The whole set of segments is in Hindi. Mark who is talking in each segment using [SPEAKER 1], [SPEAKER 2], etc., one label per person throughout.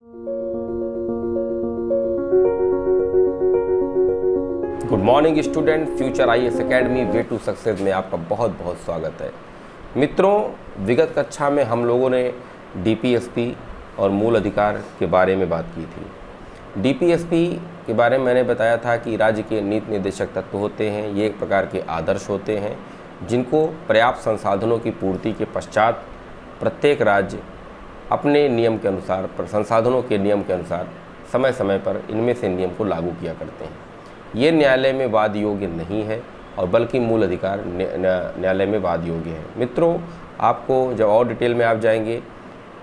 [SPEAKER 1] Good morning student, future IAS academy way to success में आपका बहुत बहुत स्वागत है। मित्रों, विगत कक्षा में हम लोगों ने डीपीएसपी और मूल अधिकार के बारे में बात की थी। डीपीएसपी के बारे में मैंने बताया था कि राज्य के नीति निर्देशक तत्व होते हैं, ये एक प्रकार के आदर्श होते हैं जिनको पर्याप्त संसाधनों की पूर्ति के पश्चात प्रत्येक राज्य अपने नियम के अनुसार, संसाधनों के नियम के अनुसार समय समय पर इनमें से नियम को लागू किया करते हैं। ये न्यायालय में वाद योग्य नहीं है और बल्कि मूल अधिकार न्यायालय में वाद योग्य है। मित्रों, आपको जब और डिटेल में आप जाएंगे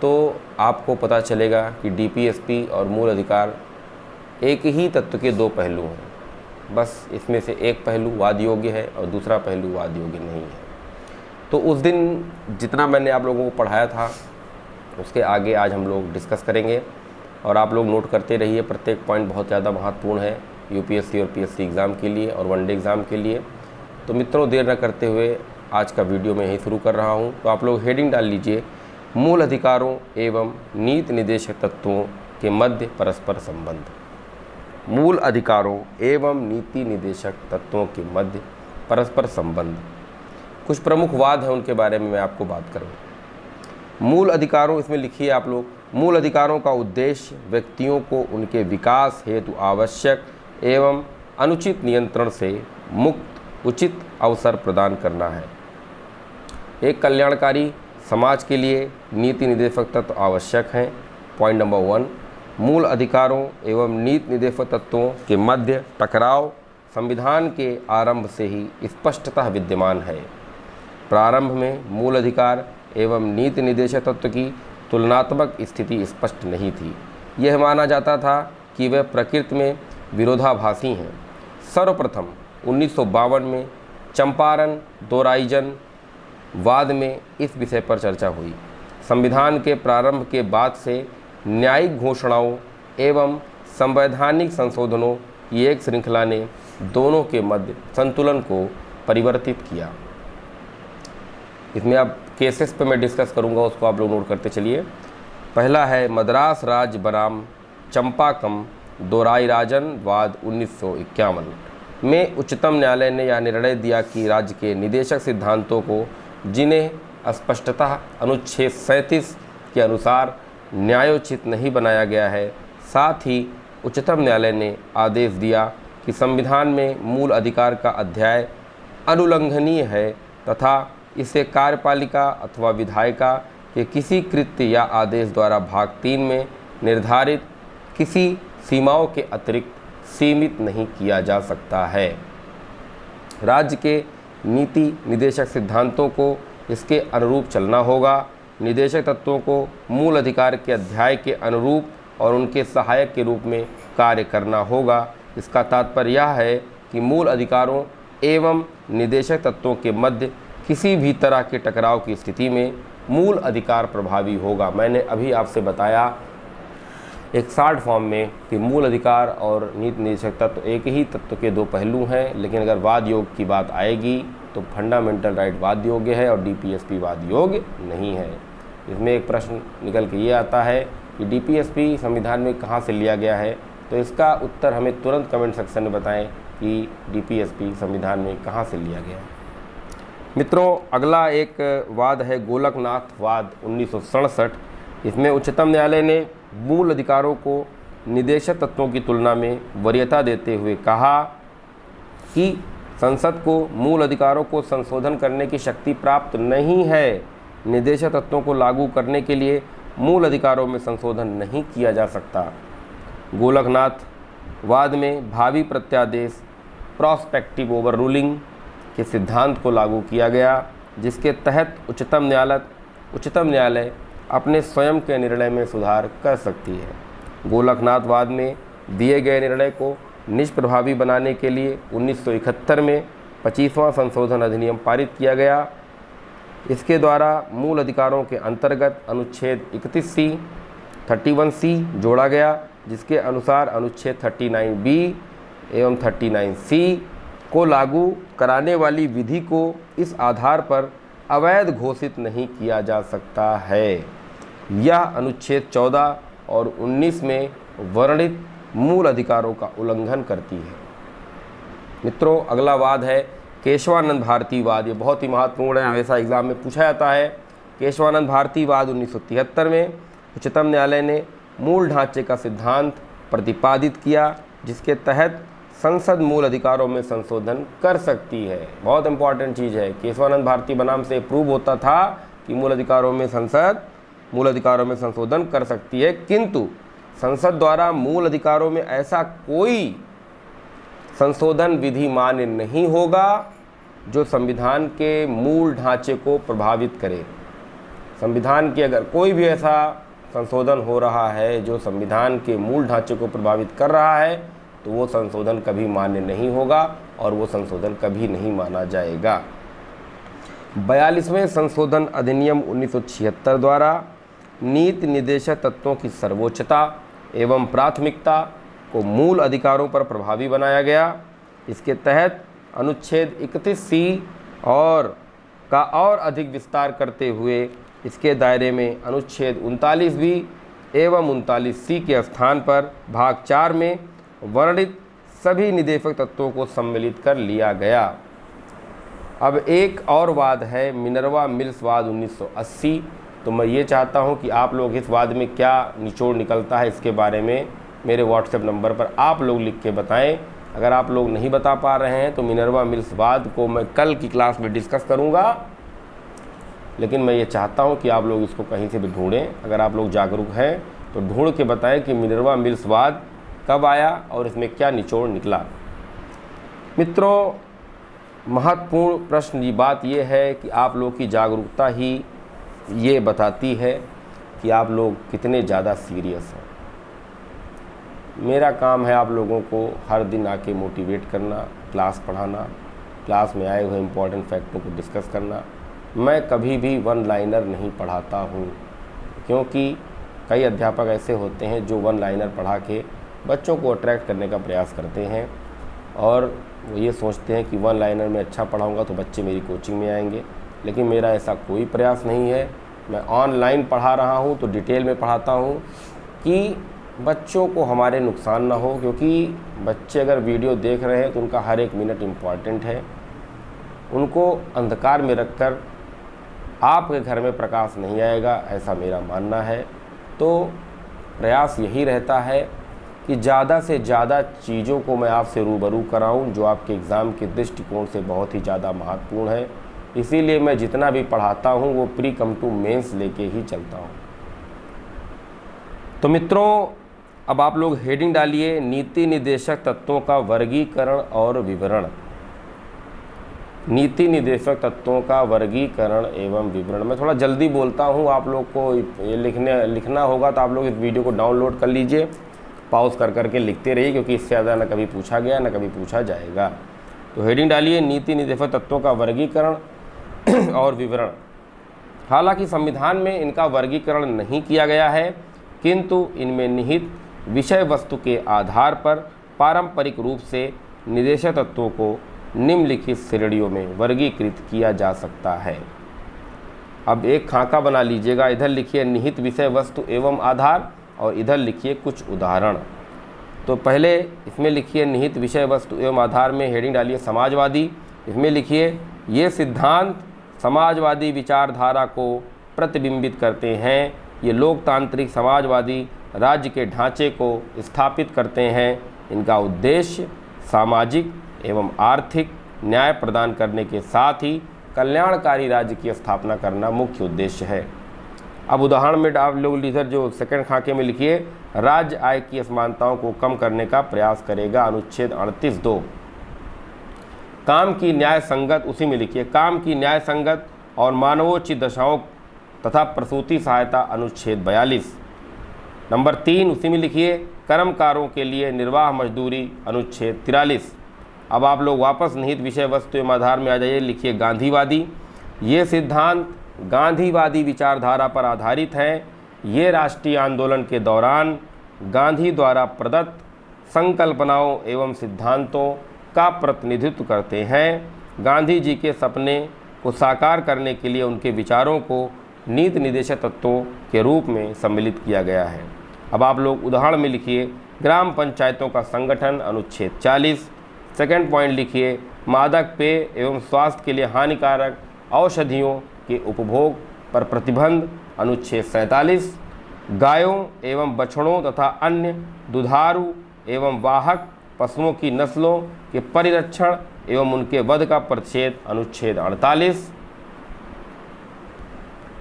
[SPEAKER 1] तो आपको पता चलेगा कि डीपीएसपी और मूल अधिकार एक ही तत्व के दो पहलू हैं। बस इसमें से एक पहलू वाद योग्य है और दूसरा पहलू वाद योग्य नहीं है। तो उस दिन जितना मैंने आप लोगों को पढ़ाया था उसके आगे आज हम लोग डिस्कस करेंगे और आप लोग नोट करते रहिए। प्रत्येक पॉइंट बहुत ज़्यादा महत्वपूर्ण है यूपीएससी और पीएससी एग्ज़ाम के लिए और वनडे एग्ज़ाम के लिए। तो मित्रों, देर न करते हुए आज का वीडियो मैं यहीं शुरू कर रहा हूं। तो आप लोग हेडिंग डाल लीजिए, मूल अधिकारों एवं नीति निदेशक तत्वों के मध्य परस्पर संबंध। मूल अधिकारों एवं नीति निदेशक तत्वों के मध्य परस्पर संबंध। कुछ प्रमुख वाद हैं, उनके बारे में मैं आपको बात करूँ। मूल अधिकारों, इसमें लिखिए आप लोग, मूल अधिकारों का उद्देश्य व्यक्तियों को उनके विकास हेतु आवश्यक एवं अनुचित नियंत्रण से मुक्त उचित अवसर प्रदान करना है। एक कल्याणकारी समाज के लिए नीति निदेशक तत्व आवश्यक हैं। पॉइंट नंबर 1, मूल अधिकारों एवं नीति निदेशक तत्वों के मध्य टकराव संविधान के आरंभ से ही स्पष्टतः विद्यमान है। प्रारंभ में मूल अधिकार एवं नीति निदेशक तत्व की तुलनात्मक स्थिति स्पष्ट नहीं थी। यह माना जाता था कि वे प्रकृति में विरोधाभासी हैं। सर्वप्रथम 1952 में चंपारण दोराइजन वाद में इस विषय पर चर्चा हुई। संविधान के प्रारंभ के बाद से न्यायिक घोषणाओं एवं संवैधानिक संशोधनों की एक श्रृंखला ने दोनों के मध्य संतुलन को परिवर्तित किया। इसमें अब केसेस पे मैं डिस्कस करूंगा, उसको आप लोग नोट करते चलिए। पहला है मद्रास राज्य बनाम चंपाकम दोराइराजन वाद 1951 में उच्चतम न्यायालय ने यह निर्णय दिया कि राज्य के निदेशक सिद्धांतों को, जिन्हें स्पष्टतः अनुच्छेद 37 के अनुसार न्यायोचित नहीं बनाया गया है, साथ ही उच्चतम न्यायालय ने आदेश दिया कि संविधान में मूल अधिकार का अध्याय अनुल्लंघनीय है तथा इसे कार्यपालिका अथवा विधायिका के किसी कृत्य या आदेश द्वारा भाग 3 में निर्धारित किसी सीमाओं के अतिरिक्त सीमित नहीं किया जा सकता है। राज्य के नीति निदेशक सिद्धांतों को इसके अनुरूप चलना होगा। निदेशक तत्वों को मूल अधिकार के अध्याय के अनुरूप और उनके सहायक के रूप में कार्य करना होगा। इसका तात्पर्य यह है कि मूल अधिकारों एवं निदेशक तत्वों के मध्य किसी भी तरह के टकराव की स्थिति में मूल अधिकार प्रभावी होगा। मैंने अभी आपसे बताया एक शॉर्ट फॉर्म में कि मूल अधिकार और नीति निदेशक तत्व एक ही तत्व के दो पहलू हैं, लेकिन अगर वाद योग की बात आएगी तो फंडामेंटल राइट वाद योग्य है और डीपीएसपी वाद योग्य नहीं है। इसमें एक प्रश्न निकल के ये आता है कि डीपीएसपी संविधान में कहाँ से लिया गया है, तो इसका उत्तर हमें तुरंत कमेंट सेक्शन में बताएं कि डीपीएसपी संविधान में कहाँ से लिया गया है। मित्रों, अगला एक वाद है गोलकनाथ वाद 1967। इसमें उच्चतम न्यायालय ने मूल अधिकारों को निदेशक तत्वों की तुलना में वरीयता देते हुए कहा कि संसद को मूल अधिकारों को संशोधन करने की शक्ति प्राप्त नहीं है। निदेशक तत्वों को लागू करने के लिए मूल अधिकारों में संशोधन नहीं किया जा सकता। गोलकनाथ वाद में भावी प्रत्यादेश प्रॉस्पेक्टिव ओवर रूलिंग के सिद्धांत को लागू किया गया, जिसके तहत उच्चतम न्यायालय अपने स्वयं के निर्णय में सुधार कर सकती है। गोलकनाथ वाद में दिए गए निर्णय को निष्प्रभावी बनाने के लिए 1971 में 25वां संशोधन अधिनियम पारित किया गया। इसके द्वारा मूल अधिकारों के अंतर्गत अनुच्छेद 31C जोड़ा गया, जिसके अनुसार अनुच्छेद 39B एवं 39C को लागू कराने वाली विधि को इस आधार पर अवैध घोषित नहीं किया जा सकता है। यह अनुच्छेद 14 और 19 में वर्णित मूल अधिकारों का उल्लंघन करती है। मित्रों, अगला वाद है केशवानंद भारतीवाद। ये बहुत ही महत्वपूर्ण है, हमेशा एग्जाम में पूछा जाता है। केशवानंद भारतीवाद 1973 में उच्चतम न्यायालय ने मूल ढांचे का सिद्धांत प्रतिपादित किया, जिसके तहत संसद मूल अधिकारों में संशोधन कर सकती है। बहुत इंपॉर्टेंट चीज़ है। केशवानंद भारती बनाम से प्रूव होता था कि मूल अधिकारों में संशोधन कर सकती है, किंतु संसद द्वारा मूल अधिकारों में ऐसा कोई संशोधन विधि मान्य नहीं होगा जो संविधान के मूल ढांचे को प्रभावित करे। संविधान के अगर कोई भी ऐसा संशोधन हो रहा है जो संविधान के मूल ढांचे को प्रभावित कर रहा है, तो वो संशोधन कभी मान्य नहीं होगा और वो संशोधन कभी नहीं माना जाएगा। 42वें संशोधन अधिनियम 1976 द्वारा नीति निर्देशक तत्वों की सर्वोच्चता एवं प्राथमिकता को मूल अधिकारों पर प्रभावी बनाया गया। इसके तहत अनुच्छेद 31C और अधिक विस्तार करते हुए इसके दायरे में अनुच्छेद 39B एवं 39C के स्थान पर भाग 4 में वर्णित सभी निदेशक तत्वों को सम्मिलित कर लिया गया। अब एक और वाद है मिनर्वा मिल्स वाद 1980। तो मैं ये चाहता हूँ कि आप लोग इस वाद में क्या निचोड़ निकलता है इसके बारे में मेरे व्हाट्सएप नंबर पर आप लोग लिख के बताएं। अगर आप लोग नहीं बता पा रहे हैं तो मिनर्वा मिल्स वाद को मैं कल की क्लास में डिस्कस करूँगा, लेकिन मैं ये चाहता हूँ कि आप लोग इसको कहीं से भी ढूंढें। अगर आप लोग जागरूक हैं तो ढूंढ के बताएं कि मिनर्वा मिल्स वाद कब आया और इसमें क्या निचोड़ निकला। मित्रों, महत्वपूर्ण प्रश्न ये बात ये है कि आप लोग की जागरूकता ही ये बताती है कि आप लोग कितने ज़्यादा सीरियस हैं। मेरा काम है आप लोगों को हर दिन आके मोटिवेट करना, क्लास पढ़ाना, क्लास में आए हुए इम्पोर्टेंट फैक्टों को डिस्कस करना। मैं कभी भी वन लाइनर नहीं पढ़ाता हूँ, क्योंकि कई अध्यापक ऐसे होते हैं जो वन लाइनर पढ़ा के बच्चों को अट्रैक्ट करने का प्रयास करते हैं और वो ये सोचते हैं कि वन लाइनर में अच्छा पढ़ाऊँगा तो बच्चे मेरी कोचिंग में आएंगे, लेकिन मेरा ऐसा कोई प्रयास नहीं है। मैं ऑनलाइन पढ़ा रहा हूँ तो डिटेल में पढ़ाता हूँ कि बच्चों को हमारे नुकसान ना हो, क्योंकि बच्चे अगर वीडियो देख रहे हैं तो उनका हर एक मिनट इम्पॉर्टेंट है। उनको अंधकार में रखकर आपके घर में प्रकाश नहीं आएगा, ऐसा मेरा मानना है। तो प्रयास यही रहता है कि ज़्यादा से ज़्यादा चीज़ों को मैं आपसे रूबरू कराऊं जो आपके एग्ज़ाम के दृष्टिकोण से बहुत ही ज़्यादा महत्वपूर्ण है। इसीलिए मैं जितना भी पढ़ाता हूं वो प्री कम टू मेंस लेके ही चलता हूं। तो मित्रों, अब आप लोग हेडिंग डालिए नीति निर्देशक तत्वों का वर्गीकरण और विवरण। नीति निर्देशक तत्वों का वर्गीकरण एवं विवरण। मैं थोड़ा जल्दी बोलता हूं, आप लोग को ये लिखना होगा तो आप लोग इस वीडियो को डाउनलोड कर लीजिए, पॉज कर करके लिखते रहिए, क्योंकि इससे ज़्यादा न कभी पूछा गया न कभी पूछा जाएगा। तो हेडिंग डालिए नीति निर्देशक तत्वों का वर्गीकरण और विवरण। हालांकि संविधान में इनका वर्गीकरण नहीं किया गया है, किंतु इनमें निहित विषय वस्तु के आधार पर पारंपरिक रूप से निर्देशक तत्वों को निम्नलिखित श्रेणियों में वर्गीकृत किया जा सकता है। अब एक खाका बना लीजिएगा, इधर लिखिए निहित विषय वस्तु एवं आधार और इधर लिखिए कुछ उदाहरण। तो पहले इसमें लिखिए निहित विषय वस्तु एवं आधार में हेडिंग डालिए समाजवादी। इसमें लिखिए ये सिद्धांत समाजवादी विचारधारा को प्रतिबिंबित करते हैं। ये लोकतांत्रिक समाजवादी राज्य के ढांचे को स्थापित करते हैं। इनका उद्देश्य सामाजिक एवं आर्थिक न्याय प्रदान करने के साथ ही कल्याणकारी राज्य की स्थापना करना मुख्य उद्देश्य है। अब उदाहरण में आप लोग इधर जो सेकंड खाके में लिखिए राज्य आय की असमानताओं को कम करने का प्रयास करेगा, अनुच्छेद 38(2)। काम की न्याय संगत, उसी में लिखिए काम की न्याय संगत और मानवोचित दशाओं तथा प्रसूति सहायता, अनुच्छेद 42। नंबर 3 उसी में लिखिए कर्मकारों के लिए निर्वाह मजदूरी, अनुच्छेद 43। अब आप लोग वापस निहित विषय वस्तु एवं आधार में आ जाइए, लिखिए गांधीवादी। ये सिद्धांत गांधीवादी विचारधारा पर आधारित हैं। ये राष्ट्रीय आंदोलन के दौरान गांधी द्वारा प्रदत्त संकल्पनाओं एवं सिद्धांतों का प्रतिनिधित्व करते हैं। गांधी जी के सपने को साकार करने के लिए उनके विचारों को नीति निर्देशक तत्वों के रूप में सम्मिलित किया गया है। अब आप लोग उदाहरण में लिखिए ग्राम पंचायतों का संगठन, अनुच्छेद 40। सेकंड पॉइंट लिखिए मादक पेय एवं स्वास्थ्य के लिए हानिकारक औषधियों के उपभोग पर प्रतिबंध, अनुच्छेद 47। गायों एवं बछड़ों तथा अन्य दुधारू एवं वाहक पशुओं की नस्लों के परिरक्षण एवं उनके वध का प्रतिषेध, अनुच्छेद 48।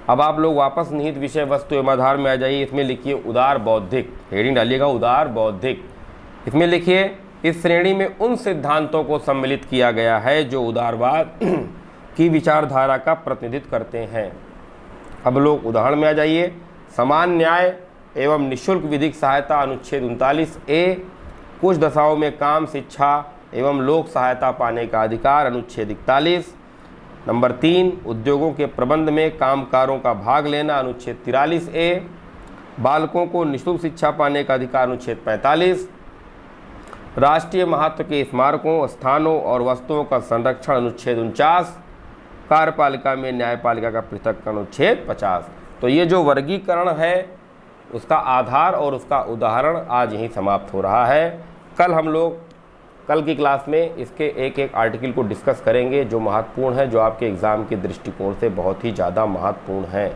[SPEAKER 1] अब आप लोग वापस निहित विषय वस्तु एवं आधार में आ जाइए। इसमें लिखिए उदार बौद्धिक, हेडिंग डालिएगा उदार बौद्धिक। इसमें लिखिए इस श्रेणी में उन सिद्धांतों को सम्मिलित किया गया है जो उदारवाद की विचारधारा का प्रतिनिधित्व करते हैं। अब लोग उदाहरण में आ जाइए। समान न्याय एवं निःशुल्क विधिक सहायता, अनुच्छेद 39A। कुछ दशाओं में काम, शिक्षा एवं लोक सहायता पाने का अधिकार, अनुच्छेद 41। नंबर 3 उद्योगों के प्रबंध में कामकारों का भाग लेना, अनुच्छेद 43A। बालकों को निःशुल्क शिक्षा पाने का अधिकार, अनुच्छेद 45। राष्ट्रीय महत्व के स्मारकों, स्थानों और वस्तुओं का संरक्षण, अनुच्छेद 49। कार्यपालिका में न्यायपालिका का पृथक, अनुच्छेद 50। तो ये जो वर्गीकरण है उसका आधार और उसका उदाहरण आज यहीं समाप्त हो रहा है। कल हम लोग कल की क्लास में इसके एक एक आर्टिकल को डिस्कस करेंगे जो महत्वपूर्ण है, जो आपके एग्ज़ाम के दृष्टिकोण से बहुत ही ज़्यादा महत्वपूर्ण है।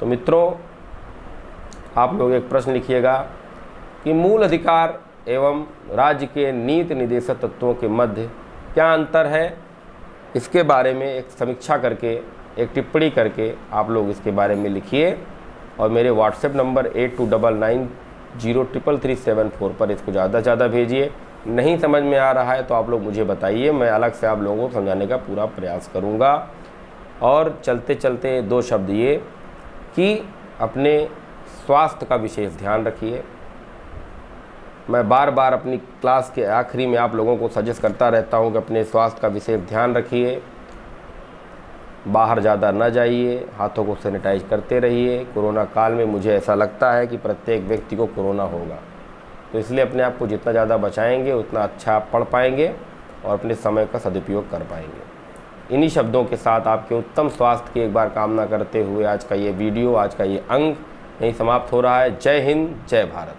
[SPEAKER 1] तो मित्रों आप लोग एक प्रश्न लिखिएगा कि मूल अधिकार एवं राज्य के नीति निदेशक तत्वों के मध्य क्या अंतर है, इसके बारे में एक समीक्षा करके, एक टिप्पणी करके आप लोग इसके बारे में लिखिए और मेरे व्हाट्सएप नंबर 8299033374 पर इसको ज़्यादा से ज़्यादा भेजिए। नहीं समझ में आ रहा है तो आप लोग मुझे बताइए, मैं अलग से आप लोगों को समझाने का पूरा प्रयास करूँगा। और चलते चलते 2 शब्द ये कि अपने स्वास्थ्य का विशेष ध्यान रखिए। मैं बार बार अपनी क्लास के आखिरी में आप लोगों को सजेस्ट करता रहता हूँ कि अपने स्वास्थ्य का विशेष ध्यान रखिए। बाहर ज़्यादा न जाइए, हाथों को सैनिटाइज करते रहिए। कोरोना काल में मुझे ऐसा लगता है कि प्रत्येक व्यक्ति को कोरोना होगा, तो इसलिए अपने आप को जितना ज़्यादा बचाएंगे उतना अच्छा आप पढ़ पाएंगे और अपने समय का सदुपयोग कर पाएंगे। इन्हीं शब्दों के साथ आपके उत्तम स्वास्थ्य की एक बार कामना करते हुए आज का ये वीडियो, आज का ये अंक यहीं समाप्त हो रहा है। जय हिंद, जय भारत।